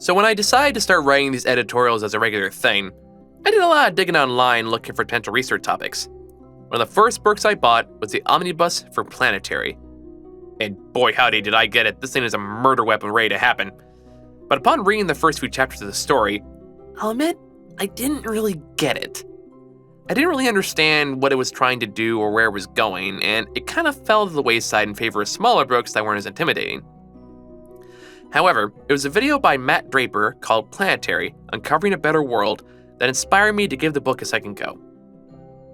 So when I decided to start writing these editorials as a regular thing, I did a lot of digging online looking for potential research topics. One of the first books I bought was the omnibus for Planetary. And boy howdy did I get it, this thing is a murder weapon ready to happen. But upon reading the first few chapters of the story, I'll admit, I didn't really get it. I didn't really understand what it was trying to do or where it was going, and it kind of fell to the wayside in favor of smaller books that weren't as intimidating. However, it was a video by Matt Draper called Planetary, Uncovering a Better World, that inspired me to give the book a second go.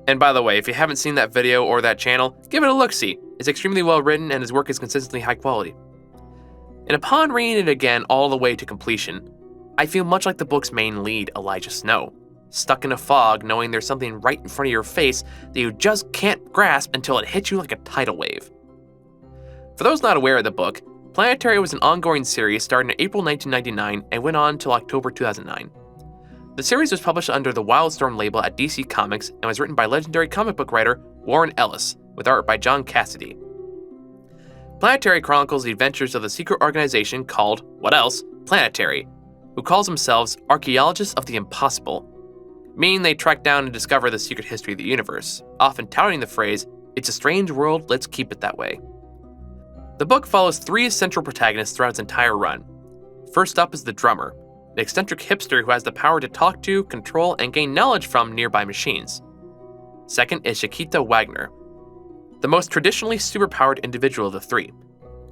And by the way, if you haven't seen that video or that channel, give it a look-see. It's extremely well written and his work is consistently high quality. And upon reading it again all the way to completion, I feel much like the book's main lead, Elijah Snow, stuck in a fog knowing there's something right in front of your face that you just can't grasp until it hits you like a tidal wave. For those not aware of the book, Planetary was an ongoing series starting in April 1999 and went on until October 2009. The series was published under the Wildstorm label at DC Comics and was written by legendary comic book writer Warren Ellis, with art by John Cassaday. Planetary chronicles the adventures of a secret organization called, what else, Planetary, who calls themselves Archaeologists of the Impossible, meaning they trek down and discover the secret history of the universe, often touting the phrase, "It's a strange world, let's keep it that way." The book follows three central protagonists throughout its entire run. First up is the drummer, an eccentric hipster who has the power to talk to, control, and gain knowledge from nearby machines. Second is Shakita Wagner, the most traditionally superpowered individual of the three,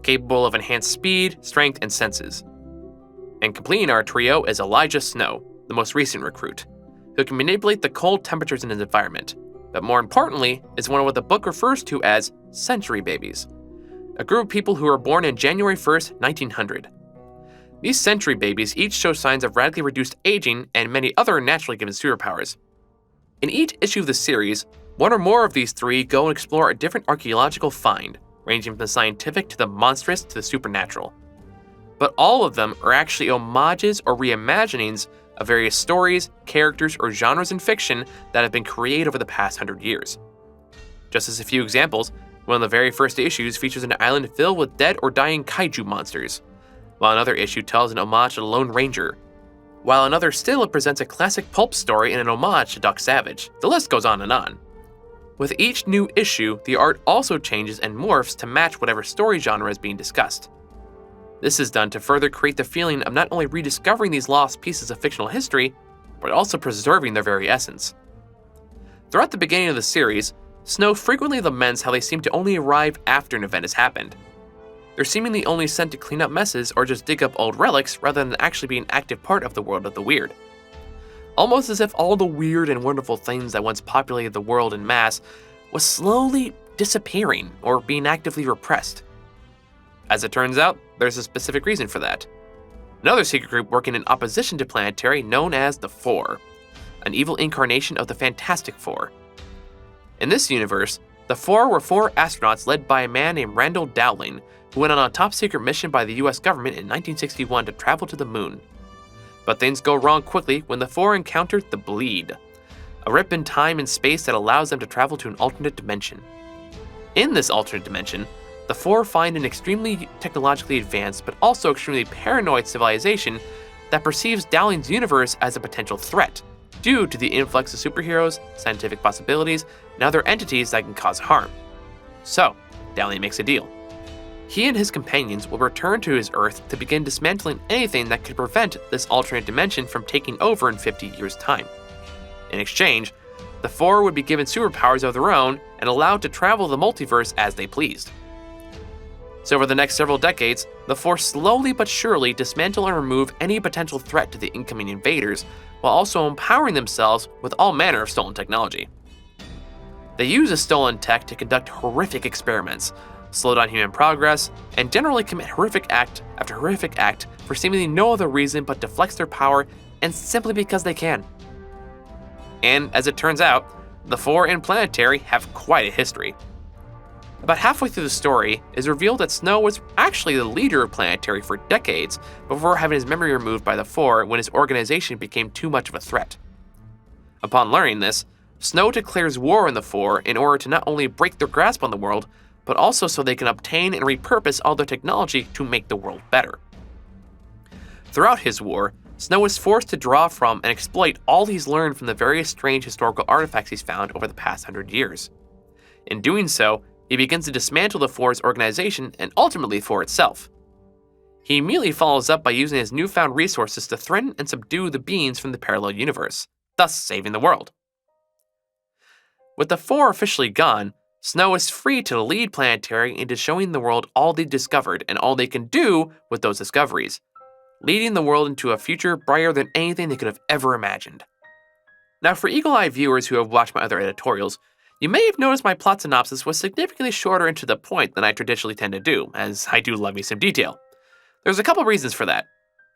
capable of enhanced speed, strength, and senses. And completing our trio is Elijah Snow, the most recent recruit, who can manipulate the cold temperatures in his environment, but more importantly, is one of what the book refers to as century babies, a group of people who were born in January 1st, 1900. These century babies each show signs of radically reduced aging and many other naturally given superpowers. In each issue of the series, one or more of these three go and explore a different archaeological find, ranging from the scientific to the monstrous to the supernatural. But all of them are actually homages or reimaginings of various stories, characters, or genres in fiction that have been created over the past 100 years. Just as a few examples, one of the very first issues features an island filled with dead or dying kaiju monsters, while another issue tells an homage to the Lone Ranger, while another still presents a classic pulp story and an homage to Duck Savage. The list goes on and on. With each new issue, the art also changes and morphs to match whatever story genre is being discussed. This is done to further create the feeling of not only rediscovering these lost pieces of fictional history, but also preserving their very essence. Throughout the beginning of the series, Snow frequently laments how they seem to only arrive after an event has happened. They're seemingly only sent to clean up messes or just dig up old relics rather than actually be an active part of the world of the weird. Almost as if all the weird and wonderful things that once populated the world en masse was slowly disappearing or being actively repressed. As it turns out, there's a specific reason for that. Another secret group working in opposition to Planetary known as the Four, an evil incarnation of the Fantastic Four. In this universe, the Four were four astronauts led by a man named Randall Dowling, who went on a top-secret mission by the US government in 1961 to travel to the moon. But things go wrong quickly when the Four encountered the Bleed, a rip in time and space that allows them to travel to an alternate dimension. In this alternate dimension, the Four find an extremely technologically advanced but also extremely paranoid civilization that perceives Dowling's universe as a potential threat due to the influx of superheroes, scientific possibilities, and other entities that can cause harm. So, Dowling makes a deal. He and his companions will return to his Earth to begin dismantling anything that could prevent this alternate dimension from taking over in 50 years' time. In exchange, the Four would be given superpowers of their own and allowed to travel the multiverse as they pleased. So over the next several decades, the Four slowly but surely dismantle and remove any potential threat to the incoming invaders, while also empowering themselves with all manner of stolen technology. They use the stolen tech to conduct horrific experiments, slow down human progress, and generally commit horrific act after horrific act for seemingly no other reason but to flex their power and simply because they can. And as it turns out, the Four and Planetary have quite a history. About halfway through the story, it is revealed that Snow was actually the leader of Planetary for decades before having his memory removed by the Four when his organization became too much of a threat. Upon learning this, Snow declares war on the Four in order to not only break their grasp on the world, but also so they can obtain and repurpose all their technology to make the world better. Throughout his war, Snow was forced to draw from and exploit all he's learned from the various strange historical artifacts he's found over the past 100 years. In doing so, he begins to dismantle the Four's organization and ultimately Four itself. He immediately follows up by using his newfound resources to threaten and subdue the beings from the parallel universe, thus saving the world. With the Four officially gone, Snow is free to lead Planetary into showing the world all they discovered and all they can do with those discoveries, leading the world into a future brighter than anything they could have ever imagined. Now, for eagle-eyed viewers who have watched my other editorials, you may have noticed my plot synopsis was significantly shorter and to the point than I traditionally tend to do, as I do love me some detail. There's a couple reasons for that.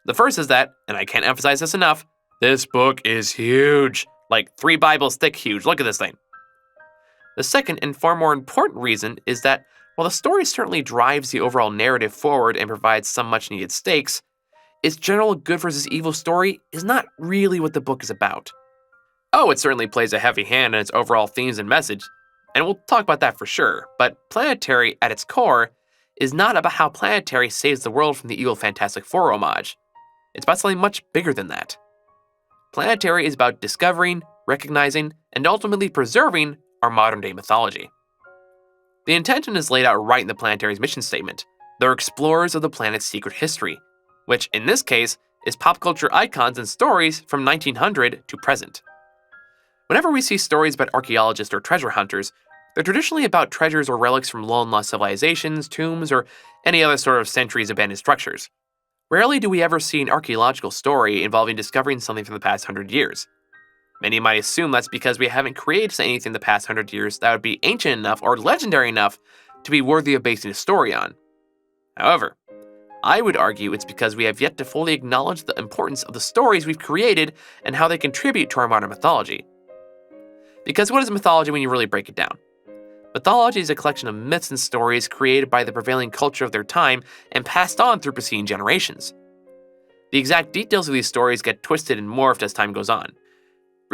The first is that, and I can't emphasize this enough, this book is huge. Like 3 Bibles thick huge, look at this thing. The second and far more important reason is that while the story certainly drives the overall narrative forward and provides some much needed stakes, its general good versus evil story is not really what the book is about. Oh, it certainly plays a heavy hand in its overall themes and message, and we'll talk about that for sure, but Planetary, at its core, is not about how Planetary saves the world from the evil Fantastic Four homage. It's about something much bigger than that. Planetary is about discovering, recognizing, and ultimately preserving our modern-day mythology. The intention is laid out right in the Planetary's mission statement. They're explorers of the planet's secret history, which, in this case, is pop culture icons and stories from 1900 to present. Whenever we see stories about archaeologists or treasure hunters, they're traditionally about treasures or relics from long-lost civilizations, tombs, or any other sort of centuries abandoned structures. Rarely do we ever see an archaeological story involving discovering something from the past 100 years. Many might assume that's because we haven't created anything in the past 100 years that would be ancient enough or legendary enough to be worthy of basing a story on. However, I would argue it's because we have yet to fully acknowledge the importance of the stories we've created and how they contribute to our modern mythology. Because what is mythology when you really break it down? Mythology is a collection of myths and stories created by the prevailing culture of their time and passed on through preceding generations. The exact details of these stories get twisted and morphed as time goes on.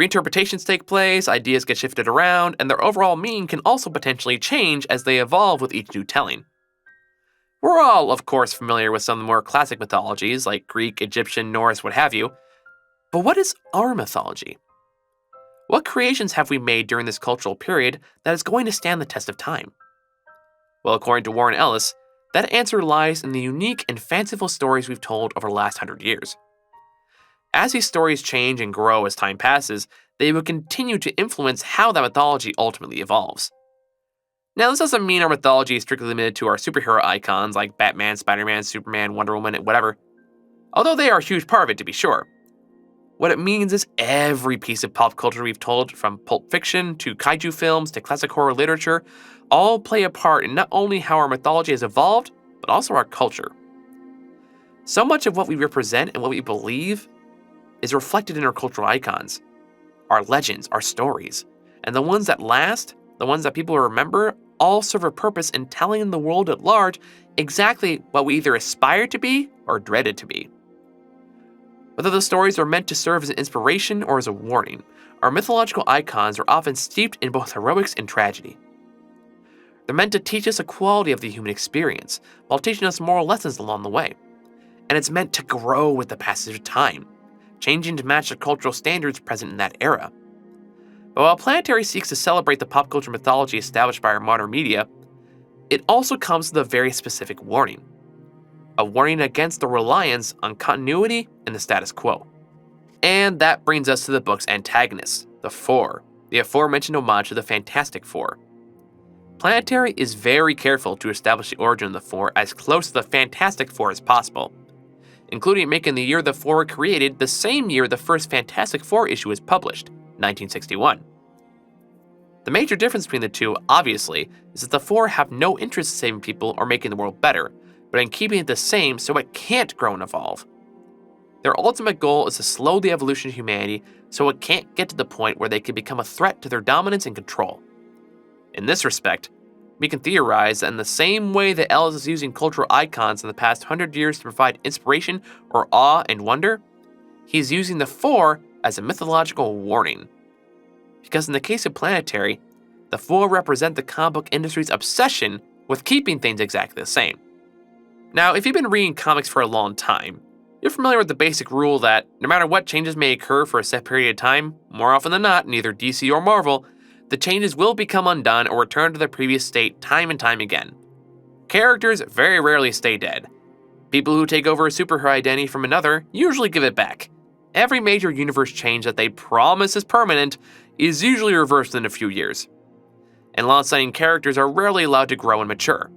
Reinterpretations take place, ideas get shifted around, and their overall meaning can also potentially change as they evolve with each new telling. We're all, of course, familiar with some of the more classic mythologies like Greek, Egyptian, Norse, what have you. But what is our mythology? What creations have we made during this cultural period that is going to stand the test of time? Well, according to Warren Ellis, that answer lies in the unique and fanciful stories we've told over the last 100 years. As these stories change and grow as time passes, they will continue to influence how that mythology ultimately evolves. Now, this doesn't mean our mythology is strictly limited to our superhero icons like Batman, Spider-Man, Superman, Wonder Woman, and whatever, although they are a huge part of it to be sure. What it means is every piece of pop culture we've told, from Pulp Fiction to kaiju films to classic horror literature, all play a part in not only how our mythology has evolved, but also our culture. So much of what we represent and what we believe is reflected in our cultural icons, our legends, our stories, and the ones that last, the ones that people remember, all serve a purpose in telling the world at large exactly what we either aspire to be or dreaded to be. Whether the stories are meant to serve as an inspiration or as a warning, our mythological icons are often steeped in both heroics and tragedy. They're meant to teach us a quality of the human experience, while teaching us moral lessons along the way. And it's meant to grow with the passage of time, changing to match the cultural standards present in that era. But while Planetary seeks to celebrate the pop culture mythology established by our modern media, it also comes with a very specific warning. A warning against the reliance on continuity and the status quo. And that brings us to the book's antagonist, the Four, the aforementioned homage to the Fantastic Four. Planetary is very careful to establish the origin of the Four as close to the Fantastic Four as possible, including making the year the Four were created the same year the first Fantastic Four issue was published, 1961. The major difference between the two, obviously, is that the Four have no interest in saving people or making the world better, but in keeping it the same so it can't grow and evolve. Their ultimate goal is to slow the evolution of humanity so it can't get to the point where they can become a threat to their dominance and control. In this respect, we can theorize that in the same way that Ellis is using cultural icons in the past 100 years to provide inspiration or awe and wonder, he's using the Four as a mythological warning. Because in the case of Planetary, the Four represent the comic book industry's obsession with keeping things exactly the same. Now, if you've been reading comics for a long time, You're familiar with the basic rule that no matter what changes may occur for a set period of time, more often than not, in either DC or Marvel, the changes will become undone or return to their previous state time and time again. Characters very rarely stay dead. People who take over a superhero identity from another usually give it back. Every major universe change that they promise is permanent is usually reversed in a few years. And long-standing characters are rarely allowed to grow and mature.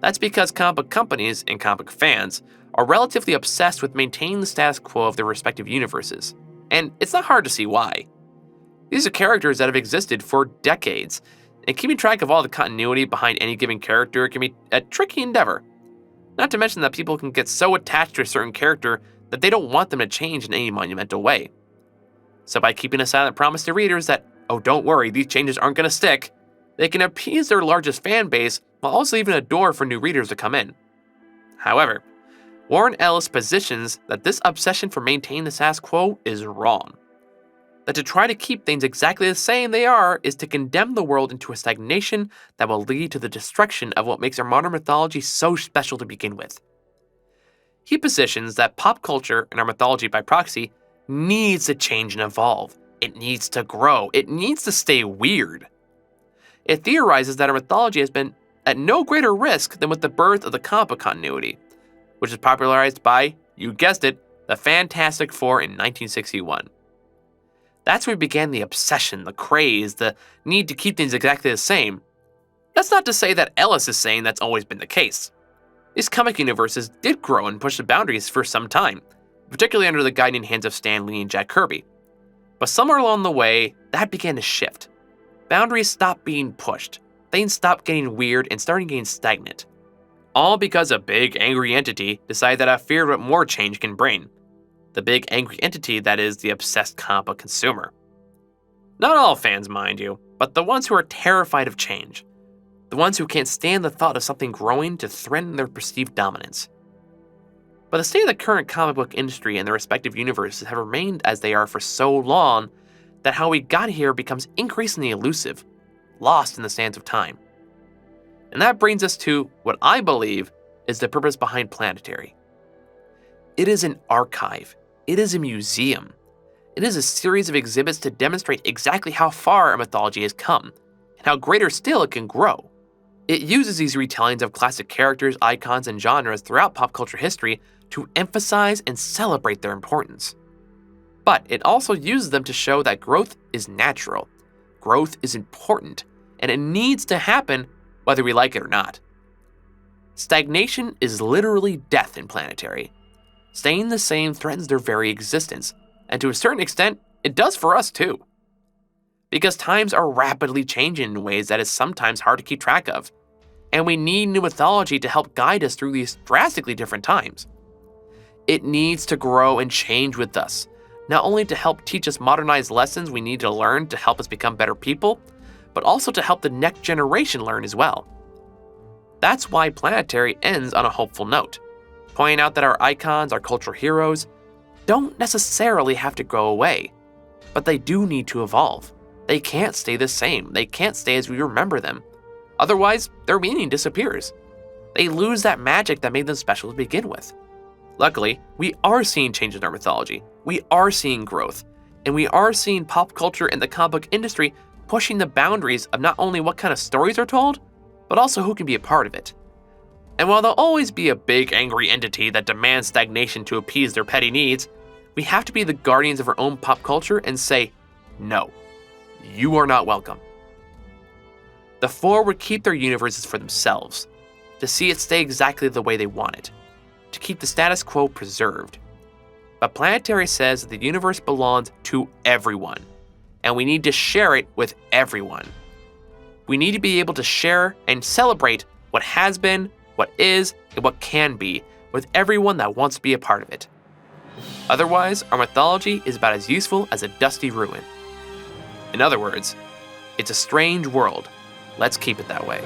That's because comic book companies and comic book fans are relatively obsessed with maintaining the status quo of their respective universes. And it's not hard to see why. These are characters that have existed for decades, and keeping track of all the continuity behind any given character can be a tricky endeavor. Not to mention that people can get so attached to a certain character that they don't want them to change in any monumental way. So by keeping a silent promise to readers that, oh don't worry, these changes aren't going to stick, they can appease their largest fan base while also leaving a door for new readers to come in. However, Warren Ellis positions that this obsession for maintaining the status quo is wrong. That to try to keep things exactly the same they are is to condemn the world into a stagnation that will lead to the destruction of what makes our modern mythology so special to begin with. He positions that pop culture and our mythology by proxy needs to change and evolve. It needs to grow. It needs to stay weird. It theorizes that our mythology has been at no greater risk than with the birth of the comic book continuity, which was popularized by, you guessed it, the Fantastic Four in 1961. That's where began the obsession, the craze, the need to keep things exactly the same. That's not to say that Ellis is saying that's always been the case. These comic universes did grow and push the boundaries for some time, particularly under the guiding hands of Stan Lee and Jack Kirby. But somewhere along the way, that began to shift. Boundaries stopped being pushed, things stopped getting weird and started getting stagnant. All because a big angry entity decided that I feared what more change can bring. The big angry entity that is the obsessed comic book consumer. Not all fans, mind you, but the ones who are terrified of change. The ones who can't stand the thought of something growing to threaten their perceived dominance. But the state of the current comic book industry and their respective universes have remained as they are for so long that how we got here becomes increasingly elusive, lost in the sands of time. And that brings us to what I believe is the purpose behind Planetary. It is an archive. It is a museum. It is a series of exhibits to demonstrate exactly how far our mythology has come, and how greater still it can grow. It uses these retellings of classic characters, icons, and genres throughout pop culture history to emphasize and celebrate their importance. But it also uses them to show that growth is natural, growth is important, and it needs to happen whether we like it or not. Stagnation is literally death in Planetary. Staying the same threatens their very existence, and to a certain extent, it does for us too. Because times are rapidly changing in ways that is sometimes hard to keep track of, and we need new mythology to help guide us through these drastically different times. It needs to grow and change with us, not only to help teach us modernized lessons we need to learn to help us become better people, but also to help the next generation learn as well. That's why Planetary ends on a hopeful note, pointing out that our icons, our cultural heroes, don't necessarily have to go away, but they do need to evolve. They can't stay the same. They can't stay as we remember them. Otherwise, their meaning disappears. They lose that magic that made them special to begin with. Luckily, we are seeing change in our mythology. We are seeing growth, and we are seeing pop culture and the comic book industry pushing the boundaries of not only what kind of stories are told, but also who can be a part of it. And while there'll always be a big angry entity that demands stagnation to appease their petty needs, we have to be the guardians of our own pop culture and say, no, you are not welcome. The Four would keep their universes for themselves, to see it stay exactly the way they want it, to keep the status quo preserved. But Planetary says that the universe belongs to everyone, and we need to share it with everyone. We need to be able to share and celebrate what has been, what is, and what can be with everyone that wants to be a part of it. Otherwise, our mythology is about as useful as a dusty ruin. In other words, it's a strange world. Let's keep it that way.